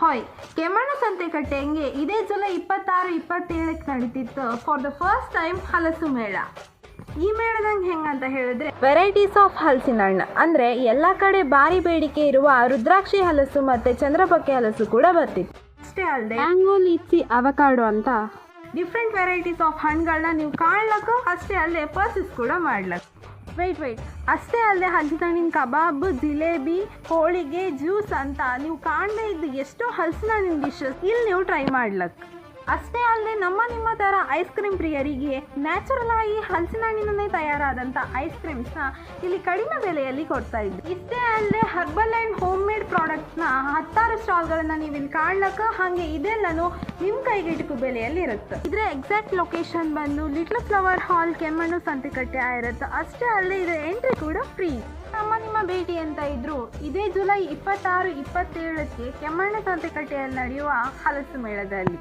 Hi, ಕೆಮ್ಮಣ್ಣ ಸಂತೆಕಟ್ಟೆಂಗೆ ಇದೇ July 26-27 ನಡೀತಿತ್ತು for the first time ಹಲಸು ಮೇಳ. ಈ ಮೇಳದಂಗೆ ಹೆಂಗಂತ ಹೇಳಿದ್ರೆ ವೆರೈಟೀಸ್ ಆಫ್ ಹಲಸಿನ ಹಣ್ಣು ಅಂದರೆ ಎಲ್ಲ ಕಡೆ ಭಾರಿ ಬೇಡಿಕೆ ಇರುವ ರುದ್ರಾಕ್ಷಿ ಹಲಸು ಮತ್ತು ಚಂದ್ರಬಕ್ಕೆ ಹಲಸು ಕೂಡ ಬರ್ತಿತ್ತು. ಅಷ್ಟೇ ಅಲ್ಲದೆ ಮ್ಯಾಂಗೋ, ಲೀಚಿ, ಅವಕಾಡೋ ಅಂತ ಡಿಫ್ರೆಂಟ್ ವೆರೈಟೀಸ್ ಆಫ್ ಹಣ್ಣುಗಳನ್ನ ನೀವು ಕಾಣ್ಲಕ್ಕ, ಅಷ್ಟೇ ಅಲ್ಲದೆ ಪರ್ಚೇಸ್ ಕೂಡ ಮಾಡ್ಲಕ್ಕ. ವೆಯ್ಟ್ ಅಷ್ಟೇ ಅಲ್ಲದೆ ಹಲಸಿನ ಹಣ್ಣಿನ ಕಬಾಬ್, ಜಿಲೇಬಿ, ಹೋಳಿಗೆ, ಜ್ಯೂಸ್ ಅಂತ ನೀವು ಕಾಣದೇ ಇದ್ದು ಎಷ್ಟೋ ಹಲಸಿನ ಹಣ್ಣಿನ ಡಿಶಸ್ ಇಲ್ಲಿ ನೀವು ಟ್ರೈ ಮಾಡ್ಲಕ್ಕ. ಅಷ್ಟೇ ಅಲ್ಲದೆ ನಿಮ್ಮ ಥರ ಐಸ್ ಕ್ರೀಮ್ ಪ್ರಿಯರಿಗೆ ನ್ಯಾಚುರಲ್ ಆಗಿ ಹಲಸಿನ ಹಣ್ಣಿನಲ್ಲೇ ತಯಾರಾದಂಥ ಐಸ್ ಕ್ರೀಮ್ಸ್ನ ಇಲ್ಲಿ ಕಡಿಮೆ ಬೆಲೆಯಲ್ಲಿ ಕೊಡ್ತಾ ಇದ್ವಿ. ಇಷ್ಟೇ ಅಲ್ಲದೆ ಹರ್ಬಲ್ ಆ್ಯಂಡ್ ಹೋಮ್ ಮೇಡ್ ಪ್ರಾಡಕ್ಟ್ಸ್ನ 10 ಸ್ಟಾಲ್ಗಳನ್ನು ನೀವು ಇಲ್ಲಿ ಕಾಣ್ಲಕ್ಕ, ಹಾಗೆ ಇದೆಲ್ಲನೂ ನಿಮ್ಮ ಕೈಗೆಟುಕು ಬೆಲೆಯಲ್ಲಿ ಇರುತ್ತೆ. ಇದರ ಎಕ್ಸಾಕ್ಟ್ ಲೊಕೇಶನ್ ಬಂದು ಲಿಟ್ಲ್ ಫ್ಲವರ್ ಹಾಲ್, ಕೆಮ್ಮಣ್ಣು ಸಂತೆಕಟ್ಟೆ ಆಗಿರುತ್ತೆ. ಅಷ್ಟೇ ಅಲ್ಲದೆ ಇದರ ಎಂಟ್ರಿ ಕೂಡ ಫ್ರೀ. ನಿಮ್ಮ ಭೇಟಿ ಅಂತ ಇದ್ರು ಇದೇ ಜುಲೈ 26-27 ಕೆಮ್ಮಣ್ಣ ಸಂತೆಕಟ್ಟೆಯಲ್ಲಿ ನಡೆಯುವ ಹಲಸು ಮೇಳದಲ್ಲಿ.